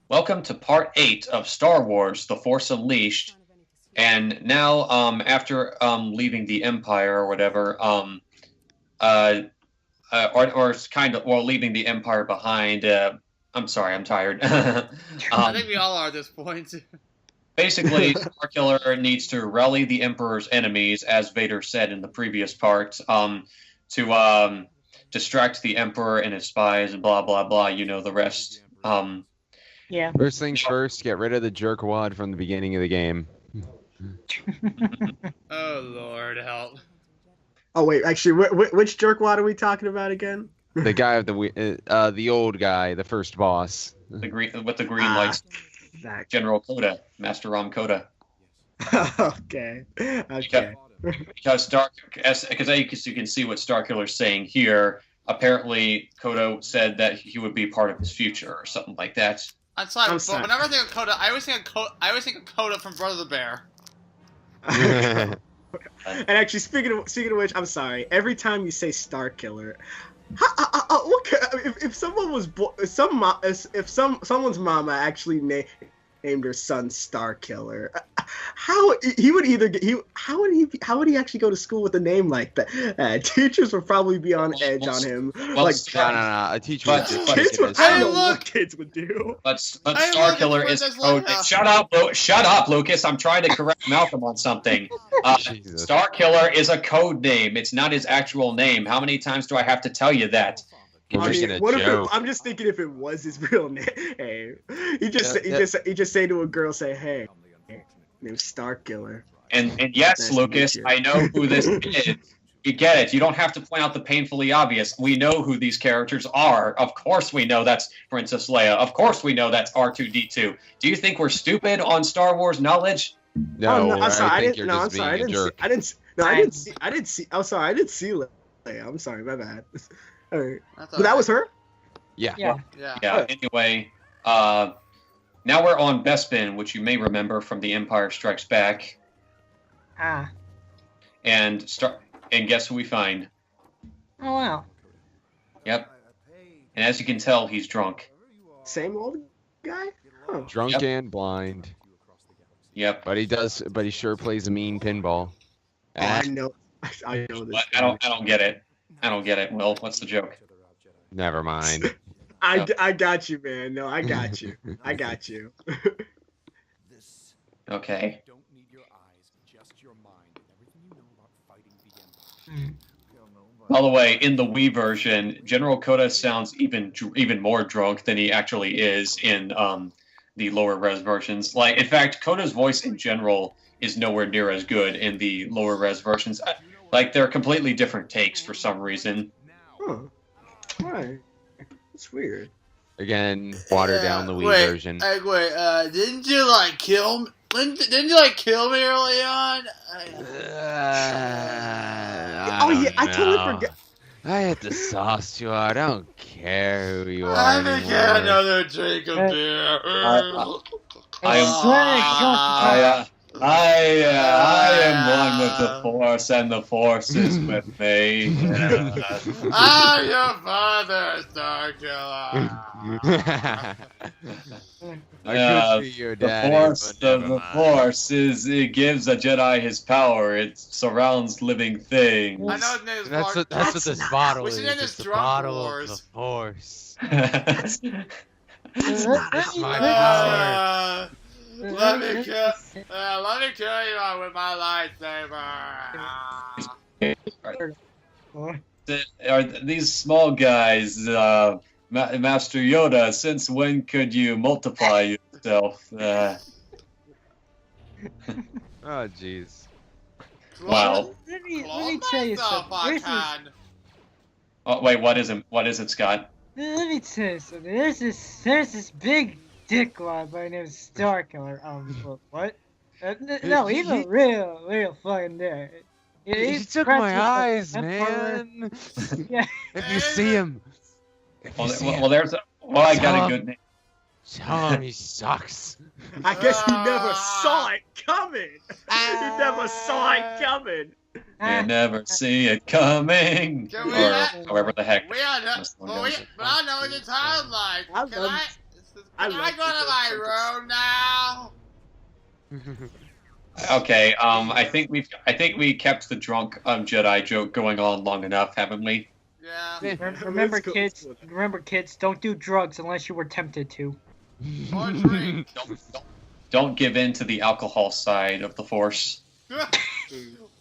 Welcome to part 8 of Star Wars: The Force Unleashed. And now, after leaving the Empire or whatever, uh, or kind of, well, leaving the Empire behind. I'm sorry, I'm tired. I think we all are at this point. Basically, Starkiller needs to rally the Emperor's enemies, as Vader said in the previous part, to distract the Emperor and his spies, and blah blah blah. You know the rest. Yeah. First things first, get rid of the jerkwad from the beginning of the game. Oh Lord, help! Oh wait, actually, which jerkwad are we talking about again? The guy with the old guy, the first boss. The green with the green lights, Exactly. General Coda, Master Ram Coda. Okay. Okay. Because as you can see what Starkiller's saying here, apparently Kodo said that he would be part of his future or something like that. I'm sorry, I'm but sorry. whenever I think of Coda, I always think of Coda from Brother the Bear. And actually, speaking of which, I'm sorry. Every time you say Starkiller, if someone was if someone's mama actually named her son Starkiller, how he would either get how would he actually go to school with a name like that? Teachers would probably be on edge on him. Well, Like No. A teacher But- would kids would, Hey, I don't know look! what kids would do. But Hey, Starkiller look, is it's code. Leia. Shut up, Lucas! I'm trying to correct Malcolm on something. Jesus. Starkiller is a code name. It's not his actual name. How many times do I have to tell you that? We're I making mean, a what if joke. I'm just thinking if it was his real name. Hey, he just say to a girl, say, "Hey, name's Starkiller." And yes, Nice to Lucas, meet you. I know who this is. You get it. You don't have to point out the painfully obvious. We know who these characters are. Of course we know that's Princess Leia. Of course we know that's R2-D2. Do you think we're stupid on Star Wars knowledge? No, I'm sorry. I I think didn't. you're No, I'm just being sorry. a jerk. I didn't see. I'm sorry. I didn't see Leia. I'm sorry. My bad. All right. That's But that was her. Yeah. Yeah. Yeah. Yeah, anyway, now we're on Bespin, which you may remember from The Empire Strikes Back. Ah. And guess who we find? Oh wow. Yep. And as you can tell, he's drunk. Same old guy. Huh. Drunk Yep. and blind. Yep. But he sure plays a mean pinball. I know. I know this. But I don't get it. I don't get it. Will, what's the joke? Never mind. I got you, man. No, I got you. I got you. Okay. Don't need your eyes, just your mind and everything you know about fighting the Empire. By the way, in the Wii version, General Coda sounds even more drunk than he actually is in the lower res versions. Like, in fact, Coda's voice in general is nowhere near as good in the lower res versions. Like, they're completely different takes for some reason. Huh. Why? It's weird. Again, water down the Wii wait, version. Wait, didn't you like kill me? Didn't you like kill me early on? Oh yeah, I totally forgot. I hit the sauce you are. I don't care who you are I think anymore. another drink of beer. I am one with the Force, and the Force is with me. I'm your father, Starkiller. I could be your daddy, but never mind. Force it gives a Jedi his power. It surrounds living things. I know his name is That's Mark. what this bottle We is. should end It's this the drunk bottle wars. of the Force. That's not how my Uh, let me kill you with my lightsaber. Are these small guys, Master Yoda? Since when could you multiply yourself? Oh, jeez. Wow. Let me tell you something. Oh wait, what is it, Scott? Let me tell you something. There's this big dickwad by the name of Starkiller. What? No, he's a real fucking dick. He took my eyes, man. Yeah. If you see him, I got a good name. tell him he sucks. I guess he never saw it coming. He never saw it coming. You never see it coming, Can we or not- however the heck. We are not. This one But goes. I know what the timeline. I Can love I? Can I go to my room now? Okay. I think we kept the drunk Jedi joke going on long enough, haven't we? Yeah. Remember, Let's go, kids. let's go. Remember, kids. Don't do drugs unless you were tempted to. Or drink. Don't give in to the alcohol side of the Force.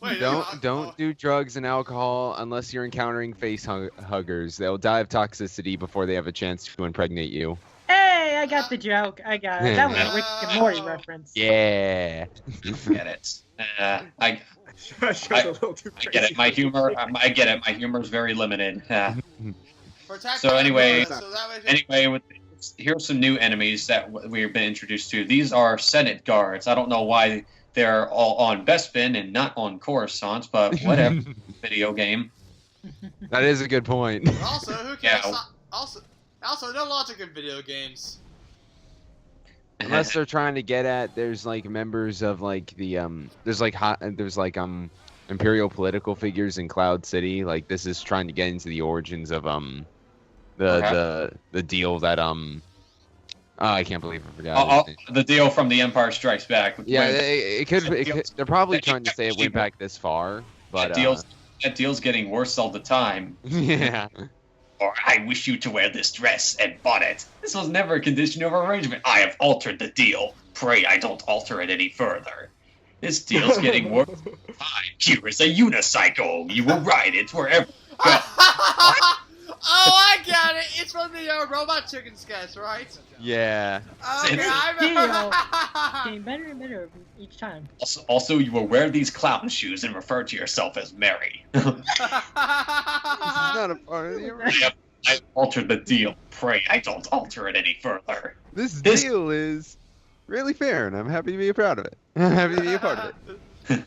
Wait, Don't do drugs and alcohol unless you're encountering face huggers. They'll die of toxicity before they have a chance to impregnate you. Hey, I got the joke. I got it. That was a Rick and Morty reference. Yeah. Get it? I Show's a little too crazy. get it. My humor. I get it. My humor is very limited. Protect So my anyway- blood, so that way Anyway, here's some new enemies that we've been introduced to. These are Senate guards. I don't know why they're all on Bespin and not on Coruscant, but whatever. Video game. That is a good point. But also, who cares? Yeah. Also, no logic in video games. Unless they're trying to get at, there's like members of like the there's like imperial political figures in Cloud City. Like this is trying to get into the origins of the deal that oh, I can't believe I forgot. his name. The deal from The Empire Strikes Back. Yeah, When- it could. They're probably that trying to say it went back this far, but that deal's getting worse all the time. yeah. Or I wish you to wear this dress and bonnet. This was never a condition of arrangement. I have altered the deal. Pray I don't alter it any further. This deal's getting worse. Here is a unicycle. You will ride it wherever. Oh, I got it! It's from the Robot Chicken sketch, right? Yeah. Okay, I Getting better and better each time. Also, you will wear these clown shoes and refer to yourself as Mary. This is not a part of the. Yep, I altered the deal. Pray I don't alter it any further. This This- deal is really fair, and I'm happy to be a proud of it. I'm happy to be a part of it.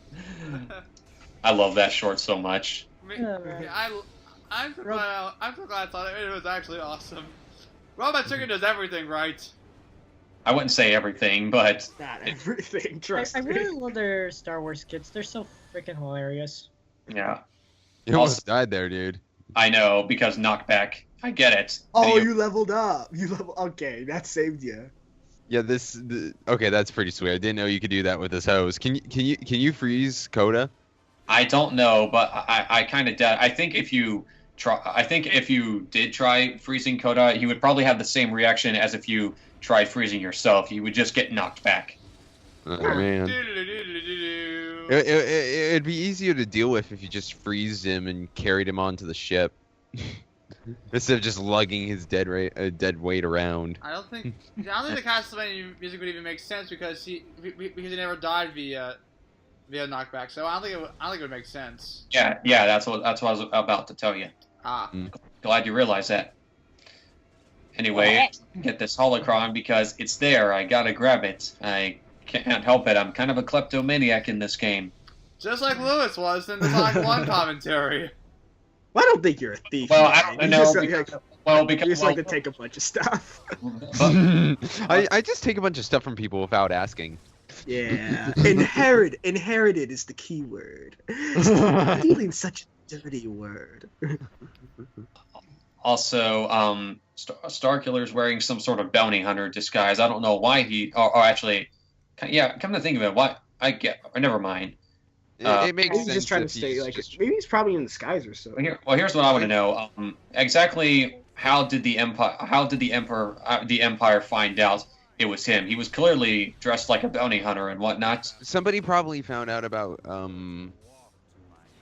I love that short so much. I'm so glad I thought it was actually awesome. Robot Chicken does everything right. I wouldn't say everything, but Not everything, I trust me. really love their Star Wars skits. They're so freaking hilarious. yeah, You almost died there, dude. I know because knockback. I get it. Oh, Video- you leveled up. Okay, that saved you. Yeah, okay, that's pretty sweet. I didn't know you could do that with this hose. Can you freeze Coda? I don't know, but I kind of doubt. I think if you did try freezing Koda, he would probably have the same reaction as if you tried freezing yourself. You would just get knocked back. Oh man. It'd be easier to deal with if you just freezed him and carried him onto the ship. Instead of just lugging his dead weight around. I don't think the Castlevania music would even make sense because he never died via knockback. So I don't think it would make sense. Yeah, that's what I was about to tell you. Ah. Glad you realized that. Anyway, get this holocron because it's there. I gotta grab it. I can't help it. I'm kind of a kleptomaniac in this game. Just like Lewis was in the Sonic 1 commentary. Well, I don't think you're a thief. Well, man. I don't You know. just, you just like to Well, take a bunch of stuff. I just take a bunch of stuff from people without asking. Yeah. Inherited is the key word. Stealing such a dirty word. Also, Starkiller's wearing some sort of bounty hunter disguise. I don't know why or actually, yeah, come to think of it, never mind. It makes He's sense. just trying to if stay he's like just- maybe he's probably in disguise or so. Here's what I want to know. Exactly how did the Empire find out it was him? He was clearly dressed like a bounty hunter and whatnot. Somebody probably found out about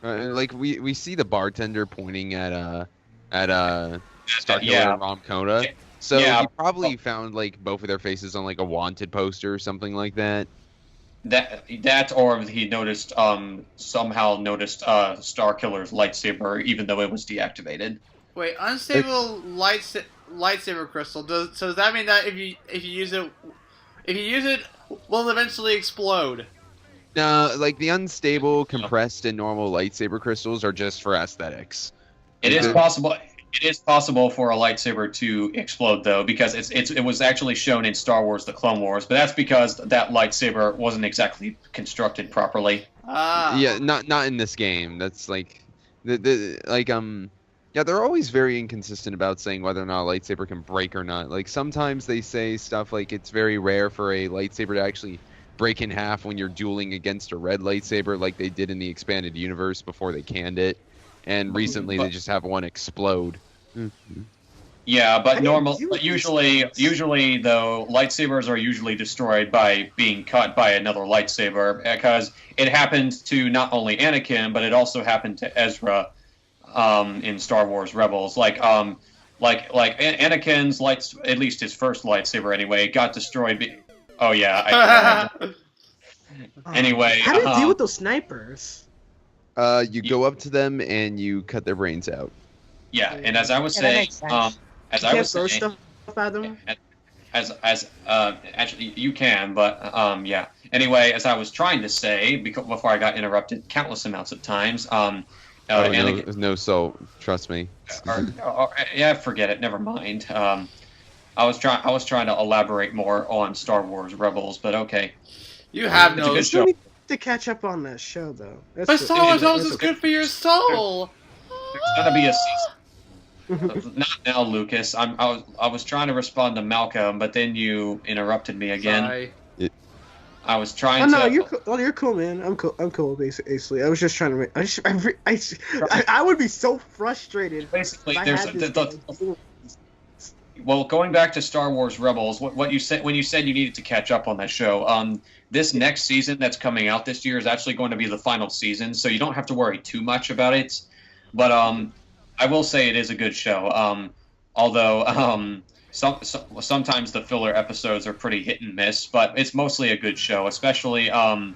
like we see the bartender pointing at Starkiller Yeah. and Rom Coda. So Yeah. he probably found like both of their faces on like a wanted poster or something like that. That or he noticed somehow noticed Starkiller's lightsaber even though it was deactivated. Wait, unstable lightsaber crystal. So does that mean that if you use it, will it eventually explode? No, like the unstable, compressed, and normal lightsaber crystals are just for aesthetics. It is possible. It is possible for a lightsaber to explode, though, because it was actually shown in Star Wars: The Clone Wars, but that's because that lightsaber wasn't exactly constructed properly. Ah. Yeah, not in this game. That's like Yeah, they're always very inconsistent about saying whether or not a lightsaber can break or not. Like, sometimes they say stuff like it's very rare for a lightsaber to actually break in half when you're dueling against a red lightsaber, like they did in the expanded universe before they canned it. And recently they just have one explode. Yeah, but usually though, lightsabers are usually destroyed by being cut by another lightsaber, because it happened to not only Anakin, but it also happened to Ezra in Star Wars Rebels. Anakin's at least his first lightsaber anyway, got destroyed. Oh yeah. Anyway, how do you deal with those snipers? You go up to them and you cut their brains out. Yeah, and as I was saying, as You I can't was throw saying, stuff at them. actually you can, but yeah. Anyway, as I was trying to say, before I got interrupted countless amounts of times, No, so trust me. yeah, forget it. Never mind. I was trying to elaborate more on Star Wars Rebels, but okay. You have It's a no. good You still show. need to catch up on that show, though. That's But the- Star Wars it is- Rebels is good for your soul. There's gonna be a season. Not now, Lucas. I was trying to respond to Malcolm, but then you interrupted me again. Sorry. I was trying Oh to. no, you're cool, man. I'm cool. Basically, I was just trying to. I would be so frustrated. Basically, if I there's had this well, going back to Star Wars Rebels, what you said when you said you needed to catch up on that show. This next season that's coming out this year is actually going to be the final season, so you don't have to worry too much about it. But I will say it is a good show. Although sometimes the filler episodes are pretty hit and miss, but it's mostly a good show, especially when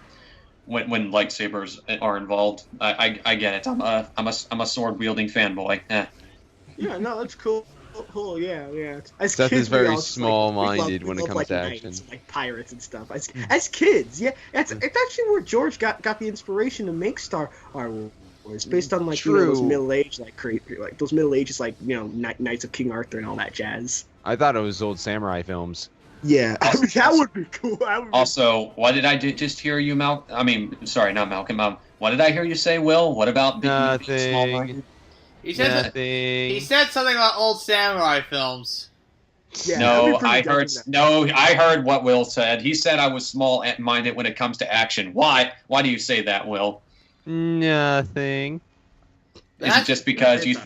lightsabers are involved. I get it. I'm a sword wielding fanboy. Yeah, no, that's cool. Cool, yeah. As Seth kids, is very we all just, small-minded we when it love, comes like, to knights, action. like pirates and stuff. As kids, yeah, it's actually where George got the inspiration to make Star Wars, based on like those middle age those middle ages Knights of King Arthur and all that jazz. I thought it was old samurai films. Yeah, that would be cool. Also, what did I just hear you, Malcolm? I mean, sorry, not Malcolm. What did I hear you say, Will? What about being small-minded? He said he said something about old samurai films. Yeah, No, I heard what Will said. He said I was small-minded when it comes to action. Why? Why do you say that, Will? Nothing. Is it just because you?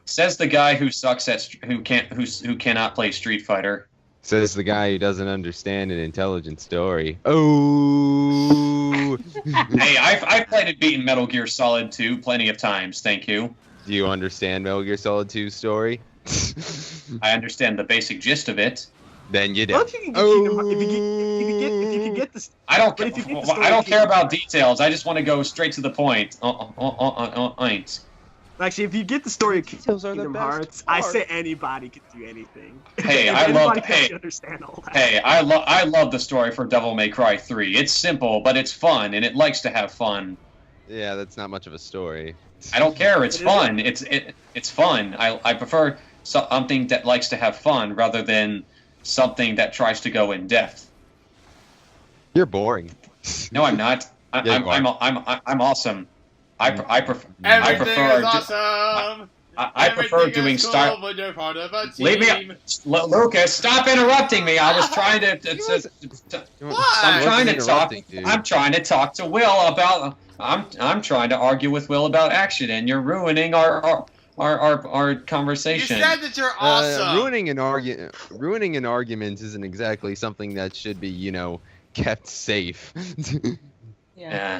Says the guy who sucks at who cannot play Street Fighter. Says the guy who doesn't understand an intelligent story. Oh. Hey, I've played and beaten Metal Gear Solid 2 plenty of times. Thank you. Do you understand Metal Gear Solid 2's story? I understand the basic gist of it. Then you Well, don't. if you can get this. I don't. But if you get the story, I don't care about details. I just want to go straight to the point. Actually, if you get the story of Details are the Kingdom best Hearts, I say anybody can do anything. Hey, And I love. anybody can Hey, actually understand all that. hey, I love the story for Devil May Cry 3. It's simple, but it's fun, and it likes to have fun. Yeah, that's not much of a story. I don't care. It's It fun. It's fun. I prefer something that likes to have fun rather than something that tries to go in depth. You're boring. No, I'm not. Yeah, you I'm awesome. I prefer. Everything prefer is awesome. I prefer Everything doing is cool style. when you're part of a team. Leave me, Lucas. Stop interrupting me. I was trying to. I'm trying to talk. I'm trying to talk to Will about. I'm trying to argue with Will about action, and you're ruining our You conversation. said that you're awesome. Ruining an argument isn't exactly something that should be, kept safe. Yeah.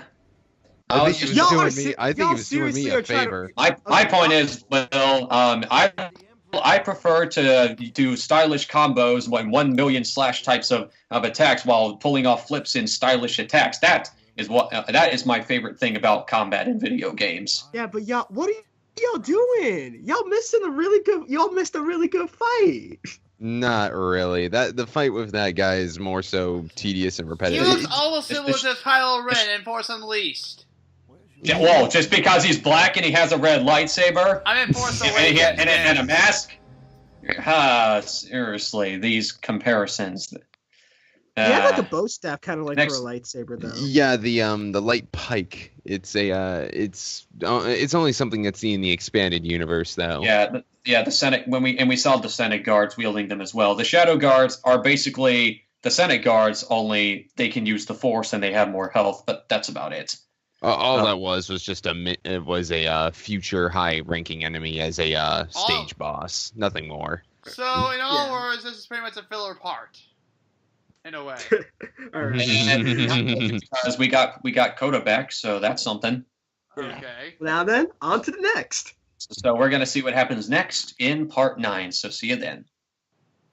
I think he Y'all was doing me a favor. My point is, Will, I prefer to do stylish combos when 1 million slash types of attacks while pulling off flips in stylish attacks. That is my favorite thing about combat in video games. Yeah, but y'all, what are y'all doing? Y'all missed a really good fight. Not really. The fight with that guy is more so tedious and He repetitive. looks almost similar to Kylo Ren in Force Unleashed. Yeah, whoa, just because he's black and he has a red lightsaber I'm in Force and, Awakens. and a mask? Seriously, these comparisons. You have like a bow staff, kind of like next- for a lightsaber, though. Yeah, the light pike. It's it's only something that's seen in the expanded universe, though. Yeah, the Senate we saw the Senate guards wielding them as well. The Shadow guards are basically the Senate guards, only they can use the Force and they have more health, but that's about it. All that was just a future high-ranking enemy as a stage boss. Nothing more. So, in all words, this is pretty much a filler part. In a way. All right. Because we got Coda back, so that's something. Okay. Now then, on to the next. So we're gonna see what happens next in part 9. So see you then.